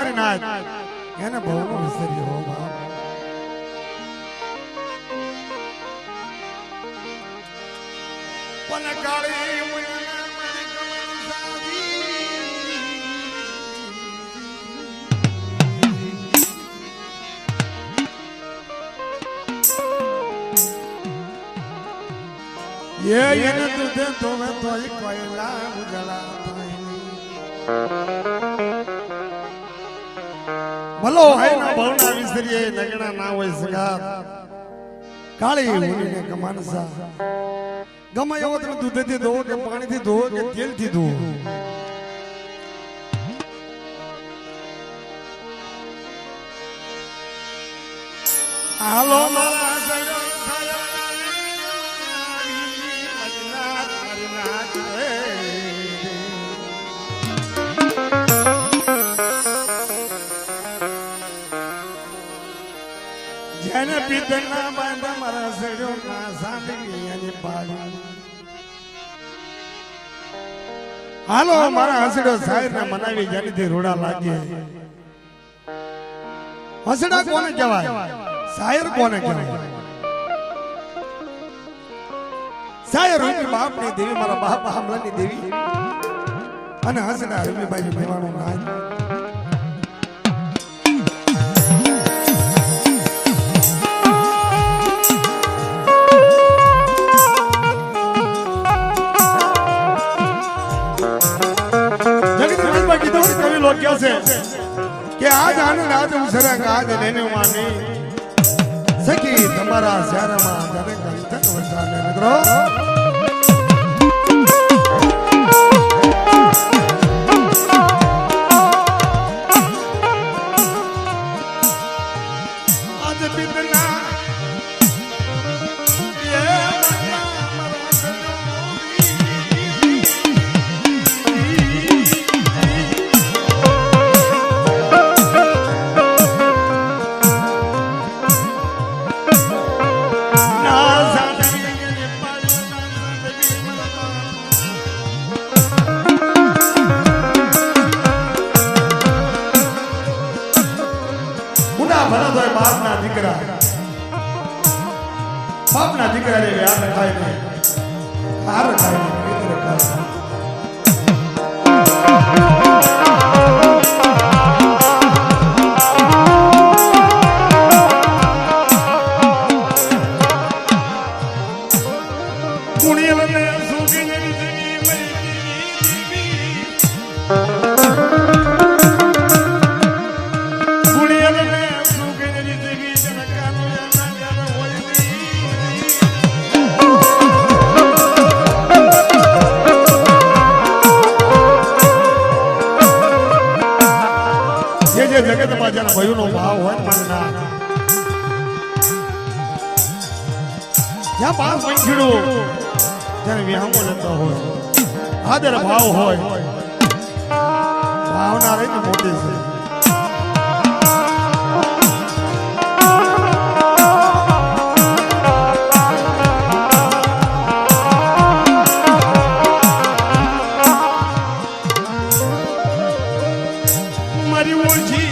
મારી નાચ એને બહુ વિસરી હો બાપ પણ કાળી ये न तुझे तो मैं तो ही कोयला उजला ભલો હે ના ભવના વિસરીએ નગણા ના હોય સગાત કાળી ઉડીને કમાનસા ગમે એવો તમે દૂધથી ધોવો કે પાણીથી ધોવો કે તેલથી ધોવો હાલો મારા સગા જેને પીતળના બાંધા મારા સડ્યો ના સાંભળી અને પાડી હાલો મારા હસડો સાહેબ ને મનાવી જેનીથી રૂડા લાગે હસડા કોને કહેવાય શાયર કોને કહેવાય શાયર રૂપી બાપની દેવી મારા બાપ હામલાની દેવી અને હસડા રૂપીભાઈ મેવાનો નાજ કે આજ આનંદ આજ ઉસરંગ આજ લેને માની સખી તમારા શહેરમાં જાને કંતક વસાને મિત્રો આજ બિતના બાપના દીકરા ને વ્યાર ખાય ને હાર ખાય ને ભીતર ખાય પુણ્યને સુખને જિંદગી જગતમાં જેના ભયનો ભાવ હોય મનના જ્યાં પાંચ પંખીડું જેને વિહામો લેતો હોય આદર ભાવ હોય ભાવના રહીને મોટી છે મારી ઓછી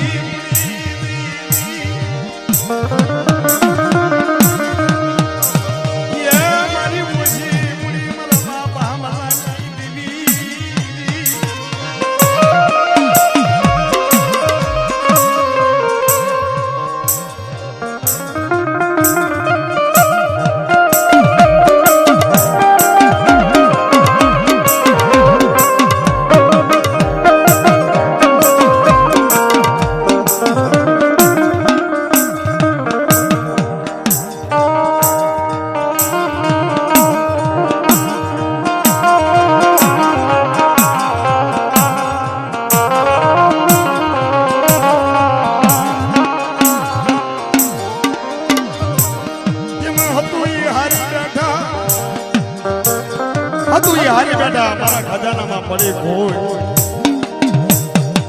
હારી બેટા મારા ખજાનામાં પડી કોઈ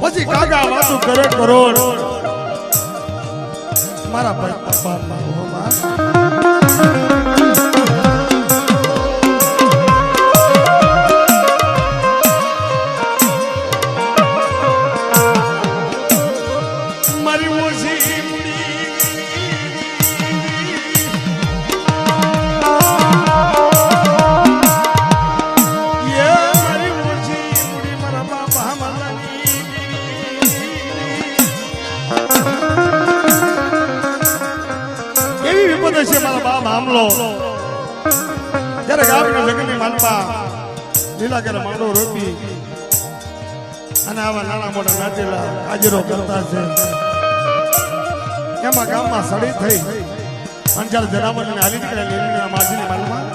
પછી કાકા વાતું કરે કરોડ મારા પપ્પામાં હોમાં દિવસે મારા બાપ આમલો જ્યારે ગામના જંગલની માલપા લીલા કરે માંડો રોપી અને આવા નાના મોટા નાચેલા કાજરો કરતા છે એમાં ગામમાં સડી થઈ અને જ્યારે જનાવરને હાલી નીકળેલી માજીની માલમાં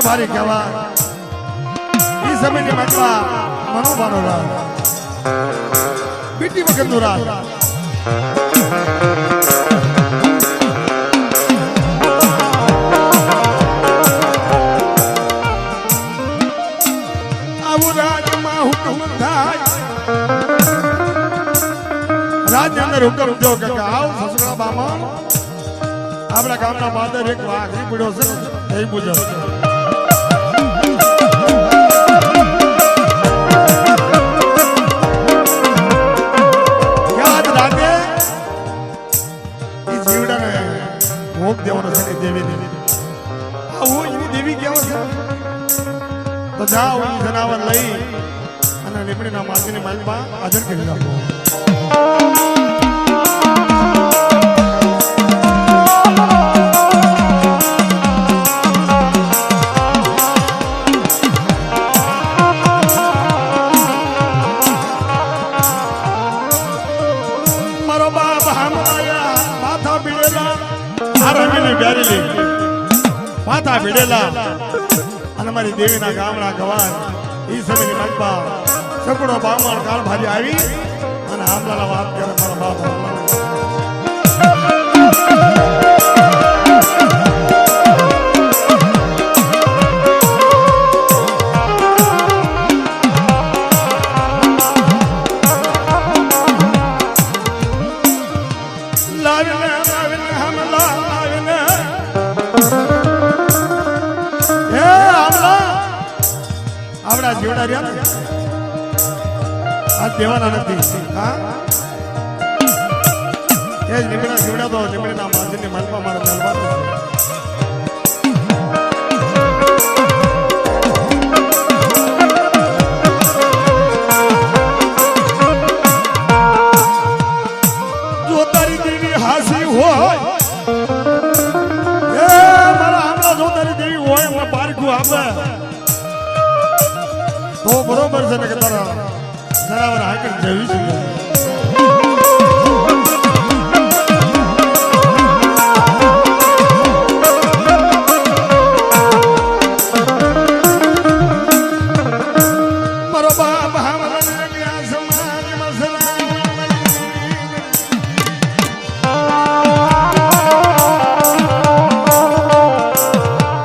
ભારી કહેવા એ સમયની મનમાં મનોભાનો રાત બીટી વખતનું રાત આવું રાજમાં હુકમ થાય રાજની અંદર હુકમ જો કે આવ સસરા બામા આપણા ગામના બાદર એક વાઘ પડ્યો છે એ મુજબ તો જાઓ જનાવર લઈ અને લીમડીના માજીની માલમાં હાજર કરી રાખો મારો બાપ હામાયા માથા ભીડેલા આ રમીની પ્યારી માથા ભીડેલા અને મારી દેવીના ગામના ગવાન ઈ સમયની મનપા સકડો બામણ કાળ ભારી આવી અને આમલાના વાત કરે મારા બાપ જીવડા રહ્યા ને આ દેવાના નથી હા એ લીમડા જીવડા તો લીમડીના માજીની માલમાં મારા મહેરબાન જો તારી દેવી હાસી હોય એ મારા આમલા જો તારી દેવી હોય એમાં પારખું આપે તો બરોબર છે ને કે તારા જનાવર હાકર જવી છે મારો બાપ હામલા ગયા સમાજ મસલા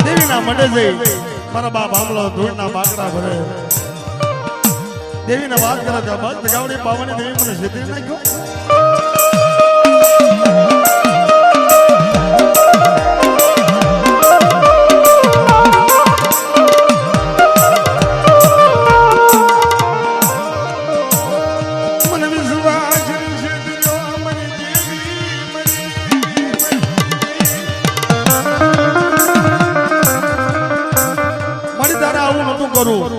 દેવીના મંડે જઈ મારા બાપ હામલો ધૂળના બાકડા ભરે દેવીને વાત કરે છે બસ ગાવડી પાવાની દેવી મને છેતરી નાખ્યો મને વિશ્વાસ છેતર્યો મારી દેવી મારી તારે આવું નતું કરું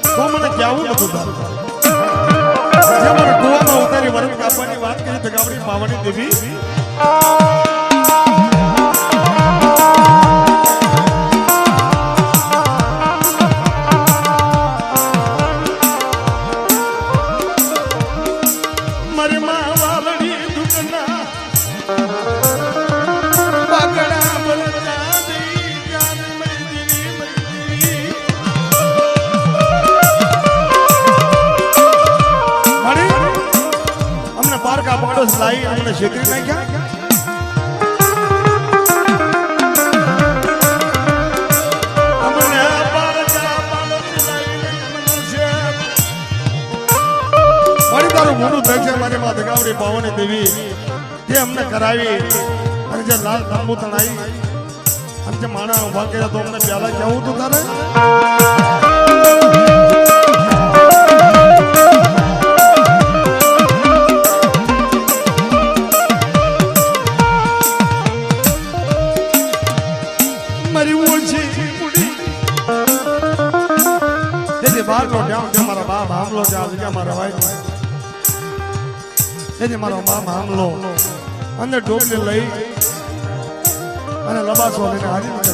તો મને કેવું નતું તારું કુવામાં ઉતારી વરણ કાપવાની વાત કરી તો ગાવડી પાવાની દેવી મારી માં વાલડી દુકના બાકડા બલતા દઈ જાન મરી દેવી અમને પારકા પાડોશ લાવી અમને છેતરી નાખ્યા અમને પારકા પાડોશ લાવી તારું મોઢું થાય છે મારી માં દગાવડી પાવની દેવી જે અમને કરાવી અને જે લાલ લાંબુ તણાઈ અને જે માણા ઉભા કર્યા તો અમને પ્યાલા કેવું તું તારે મારો બાપ હામલો અંદર ડોબલી લઈ અને લબાસો લઈને હારી નીકળે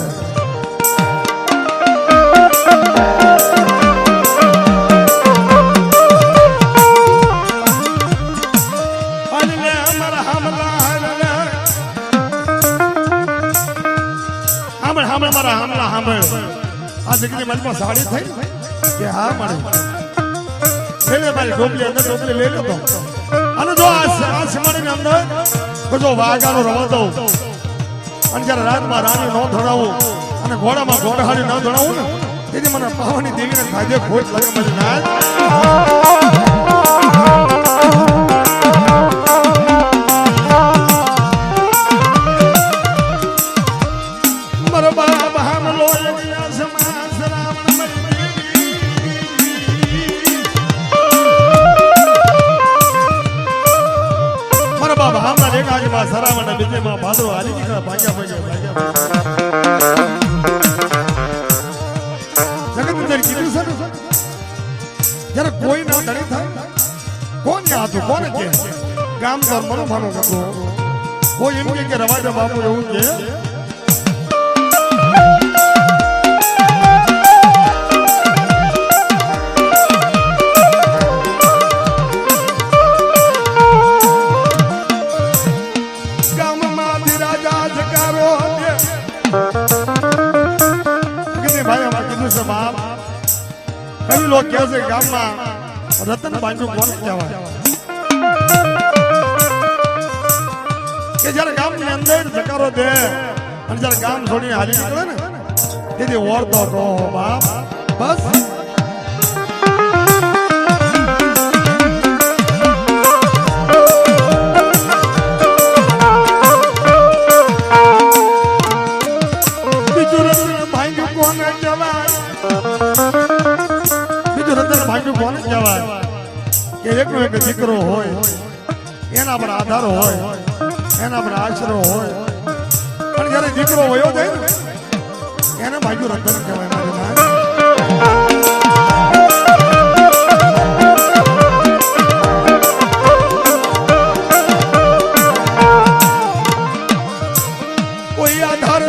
મારા હામલા હાંભળ આ જગ્યાની મનમાં સાડી થઈ કે હા મળે મારી ડોબલી અંદર ડોબલી લઈ લેતો અને જો આ સિમાડીની અંદર જો વાઘાનો રવા દઉં અને જ્યારે રાતમાં રાણી ન ધણાવું અને ઘોડામાં ઘોડાહાડી ન ધણાવું ને તેથી મને પાવાની દેવીને ખાધે ખોટ લાગે મને ના સરાવણ બીજેમાં ભાદરો હાલી નીકળ્યા ભાગ્યા જગત કીધું છે ને જયારે કોઈ ના ધણી થાય કોણ યાદ હતું કોને કે ગામ તો મનોભાનો કરતો કોઈ એમ કે રવાજા બાપુ એવું કે કઈ લોકો કહે છે ગામમાં રતન બાંધુ કોને કહેવાય કે જયારે ગામની અંદર જકારો દે અને જયારે ગામ છોડીને હાલી નીકળે ને તેથી ઓળતો તો બાપ બસ બીજું રતન બાંધુ કોને કહેવાય કોને કહેવાય કે એકનો એક દીકરો હોય એના પર આધાર હોય એના પર આશરો હોય પણ જયારે દીકરો વયો જાય ને એને ભાગ્યું રતન કહેવાય મારી માં કોઈ આધાર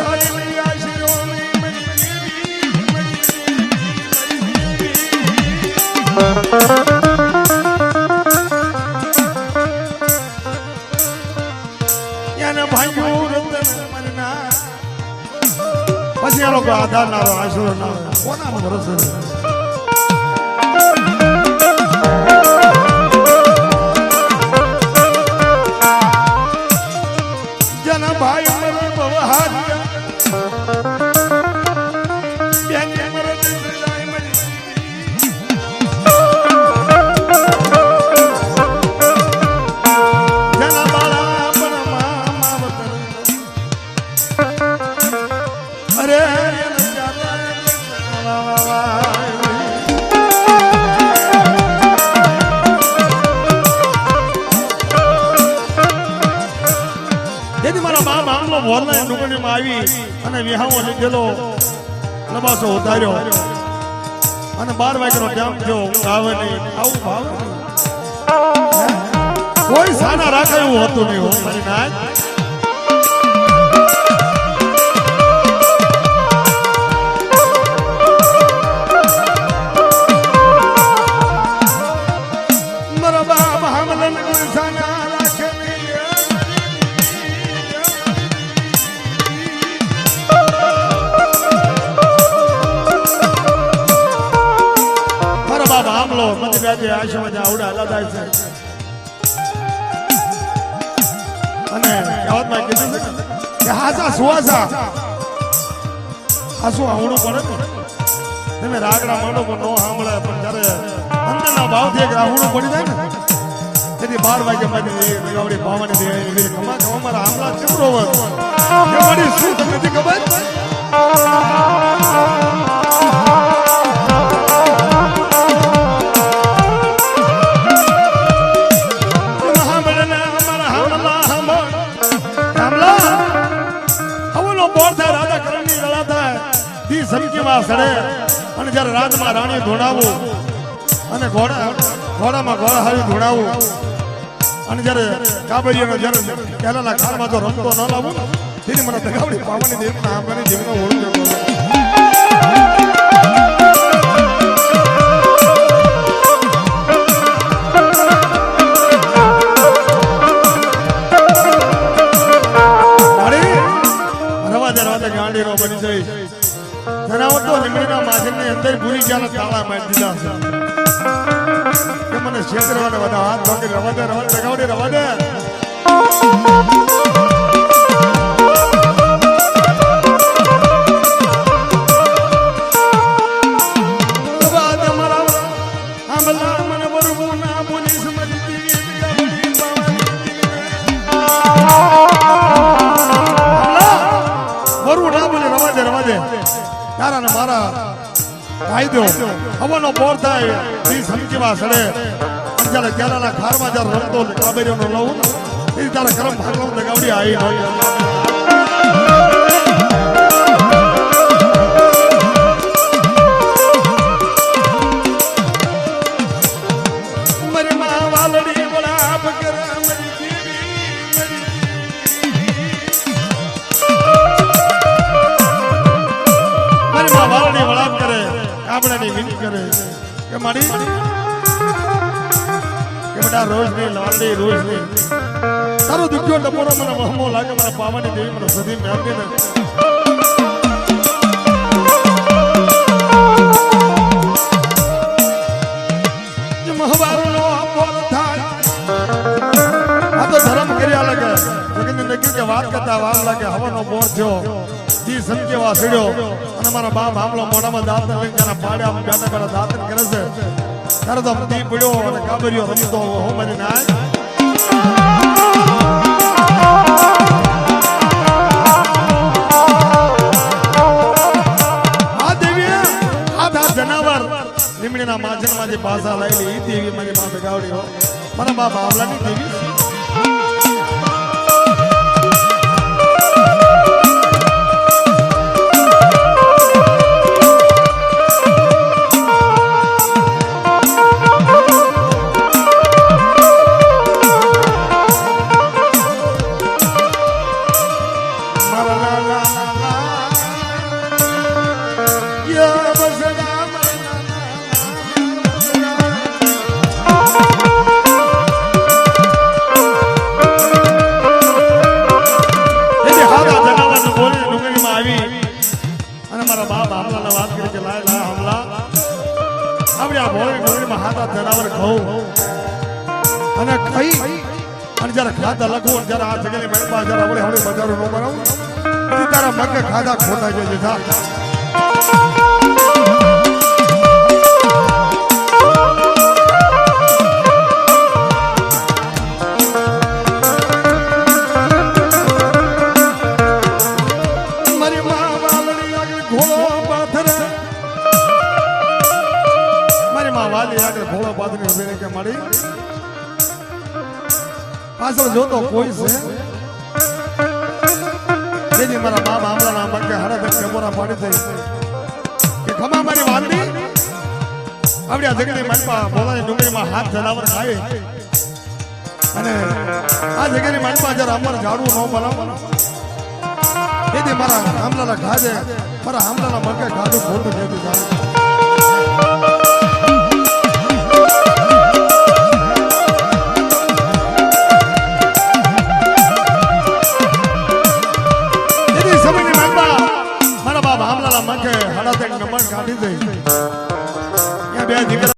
પછી આ લોકો આધાર ના આશરો ના કોના ભરોસે જના ભાઈ મરે બહારિયા બેન મરે જાય મરી જના બાળા પણ મામા વતન અરે આવી અને વિહાવો લીધેલો લબાસો ઉતાર્યો અને 12 વાગ્યાનો ટાઈમ થયો આવે નહીં આવું ભાવ કોઈ સાના રાખે એવું હતું નહીં હો મારી નાય મારા બાપ હામલન કોઈ સાના રાખે હામલો મંદિર આશ્રમ આવડા અલાદા છે અને કહેવતમાં કીધું છે કે હાસા સુવાસા હાસુ આવડું પડે ને તમે રાગડા માંડો પણ નો સાંભળે પણ જ્યારે અંદરના ભાવથી એક રાવણું પડી જાય ને તેથી 12 વાગે મારી લગાવડી પાવાની દે એવી ખમા ખમા મારા આમલા ચમરો વર એ મારી શું તમને નથી ખબર સડે અને જ્યારે રાજમાં રાણી ધોડાવું અને ઘોડામાં ઘોડા હારી ધોડાવું અને જ્યારે કાબરીઓનો જ્યારે પહેલાના કાળમાં જો રમતો ન લાવું તેની મને દગાવડી પાવાની દેવના આંબાની જીવનો ઓળખ ગાંડી નો બની જઈ જણાવો તો લીમડીના માધ્યમની અંદર ભૂલી ગયા તાળા મારી દીધા છે કે મને ક્ષેત્રવાને બધા હાથ ધોકી રવા દે લગાવડી રવા દે મારા કાયદો હવાનો બોર થાય એ સમજીવા સડે જ્યારે કેરાના ખારમાં જ્યારે રમતો કાબેરીઓનો લઉં એ ત્યારે કરમ ભાગલો લગાવડી આવી મારી માં વાલડી વળાપ કરે વાલડી વળાપ કરે કાબડાની વિનંતી કરે કે મારી કે બેટા રોજ ની લાલડી રોજ ની તારો દુખ્યો ટપોરો મને વહમો લાગે મને પાવાની દેવી મને સદી મેળવી ને જે મહવારનો બોલ થાય આ તો ધર્મ કર્યા લાગે જગતને નક્કી કે વાત કરતા વાર લાગે હવાનો બોર થયો જી સમકે વાસડ્યો અને મારા બાપ આમલો મોઢામાં દાંત લઈને જાના પાડ્યા બેઠા બેઠા દાંતન કરે છે ત્યારે તો તી પડ્યો અને કાબરીઓ રમતો હું મને નાય આ દેવી આ જનાવર લીમડીના માજનમાં જે પાસા લાયેલી એ દેવી મારી માં બગાવડી મારા બાપ આમલાની દેવી જનાવર ખાઉં અને ખાઈ અને જયારે ખાધા લખવું જયારે આ જગ્યાની મેળવા જયારે આપણે હવે બજારો ન બનાવું તારા મગે ખાધા ખોટા જાય છે પાછળ જોતો કોઈ છે જેની મારા બાપ આમલાના મકે હળદ કબોરા પાડી થઈ કે ખમા મારી વાલડી આપણી આ જગની મનમાં બોલાની ડુંગળીમાં હાથ જનાવર ખાય અને આ જગ્યાની મનમાં જરા અમર ઝાડવું ન બનાવવાનું તેથી મારા આમલાના ખાજે મારા આમલાના મકે ખાધું ખોટું જેવું જાય કાઢી દઈ બે દીકરા